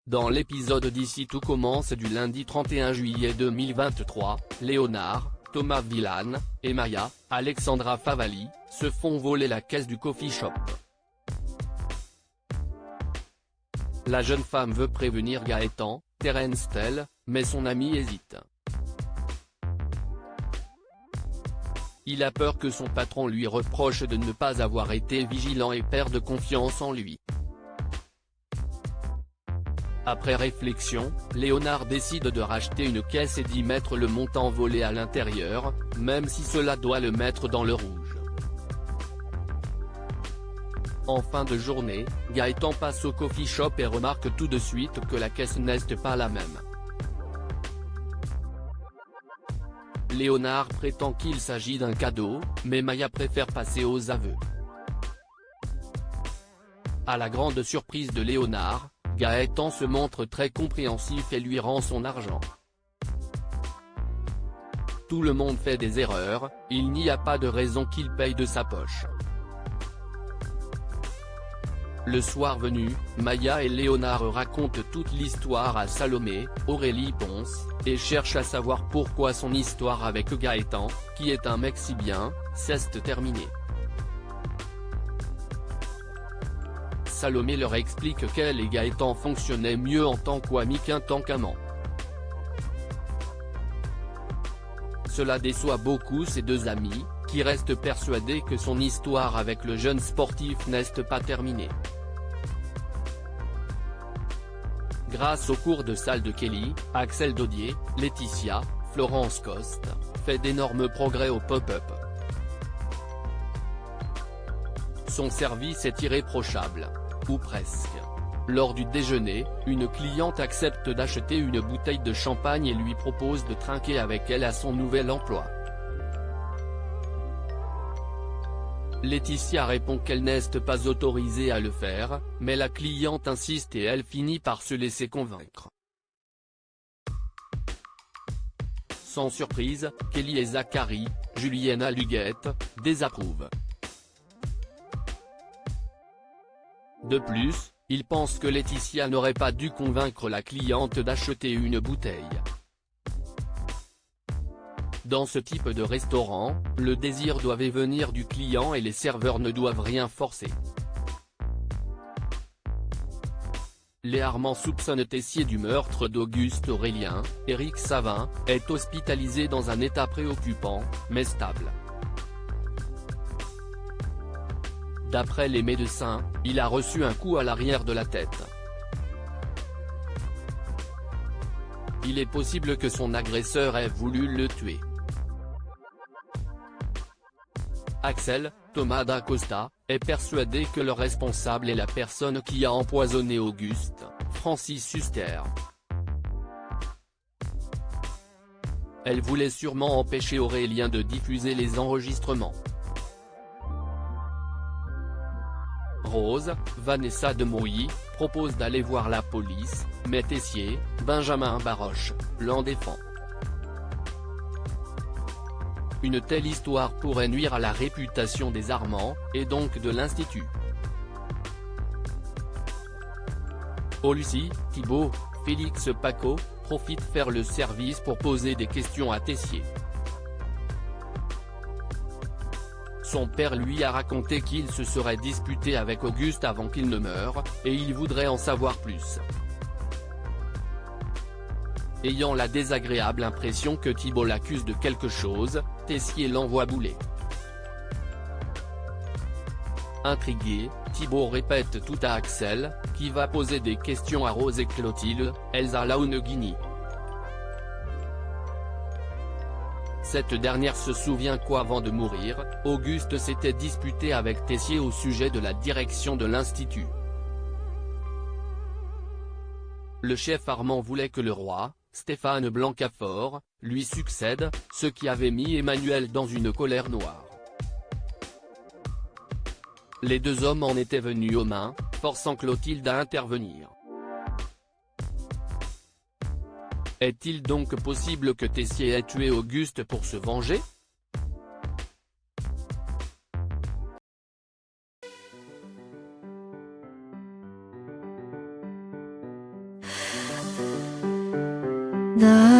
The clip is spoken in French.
Dans l'épisode d'Ici tout commence du lundi 31 juillet 2023, Léonard, Thomas Villane, et Maya, Alexandra Favalli, se font voler la caisse du coffee shop. La jeune femme veut prévenir Gaëtan, Terence Tell, mais son ami hésite. Il a peur que son patron lui reproche de ne pas avoir été vigilant et perde confiance en lui. Après réflexion, Léonard décide de racheter une caisse et d'y mettre le montant volé à l'intérieur, même si cela doit le mettre dans le rouge. En fin de journée, Gaëtan passe au coffee shop et remarque tout de suite que la caisse n'est pas la même. Léonard prétend qu'il s'agit d'un cadeau, mais Maya préfère passer aux aveux. À la grande surprise de Léonard, Gaëtan se montre très compréhensif et lui rend son argent. Tout le monde fait des erreurs, il n'y a pas de raison qu'il paye de sa poche. Le soir venu, Maya et Léonard racontent toute l'histoire à Salomé, Aurélie Ponce, et cherchent à savoir pourquoi son histoire avec Gaëtan, qui est un mec si bien, s'est terminée. Salomé leur explique qu'elle et Gaëtan fonctionnaient mieux en tant qu'amis qu'en tant qu'amants. Cela déçoit beaucoup ses deux amis, qui restent persuadés que son histoire avec le jeune sportif n'est pas terminée. Grâce au cours de salle de Kelly, Axel Dodier, Laetitia, Florence Coste, fait d'énormes progrès au pop-up. Son service est irréprochable. Ou presque. Lors du déjeuner, une cliente accepte d'acheter une bouteille de champagne et lui propose de trinquer avec elle à son nouvel emploi. Laetitia répond qu'elle n'est pas autorisée à le faire, mais la cliente insiste et elle finit par se laisser convaincre. Sans surprise, Kelly et Zachary, Juliana Luguette, désapprouvent. De plus, ils pensent que Laetitia n'aurait pas dû convaincre la cliente d'acheter une bouteille. Dans ce type de restaurant, le désir doit venir du client et les serveurs ne doivent rien forcer. Léa Armand soupçonne Tessier du meurtre d'Auguste Aurélien. Éric Savin est hospitalisé dans un état préoccupant, mais stable. D'après les médecins, il a reçu un coup à l'arrière de la tête. Il est possible que son agresseur ait voulu le tuer. Axel, Thomas da Costa, est persuadé que le responsable est la personne qui a empoisonné Auguste, Francis Huster. Elle voulait sûrement empêcher Aurélien de diffuser les enregistrements. Rose, Vanessa Demouy, propose d'aller voir la police, mais Tessier, Benjamin Baroche, l'en défend. Une telle histoire pourrait nuire à la réputation des Armand, et donc de l'Institut. Au Lucie, Thibault, Félix Paco, profite faire le service pour poser des questions à Tessier. Son père lui a raconté qu'il se serait disputé avec Auguste avant qu'il ne meure, et il voudrait en savoir plus. Ayant la désagréable impression que Thibault l'accuse de quelque chose, Tessier l'envoie bouler. Intrigué, Thibault répète tout à Axel, qui va poser des questions à Rose et Clotilde, Elsa Launeguini. Cette dernière se souvient qu'avant de mourir, Auguste s'était disputé avec Tessier au sujet de la direction de l'Institut. Le chef Armand voulait que le roi, Stéphane Blancafort, lui succède, ce qui avait mis Emmanuel dans une colère noire. Les deux hommes en étaient venus aux mains, forçant Clotilde à intervenir. Est-il donc possible que Tessier ait tué Auguste pour se venger? The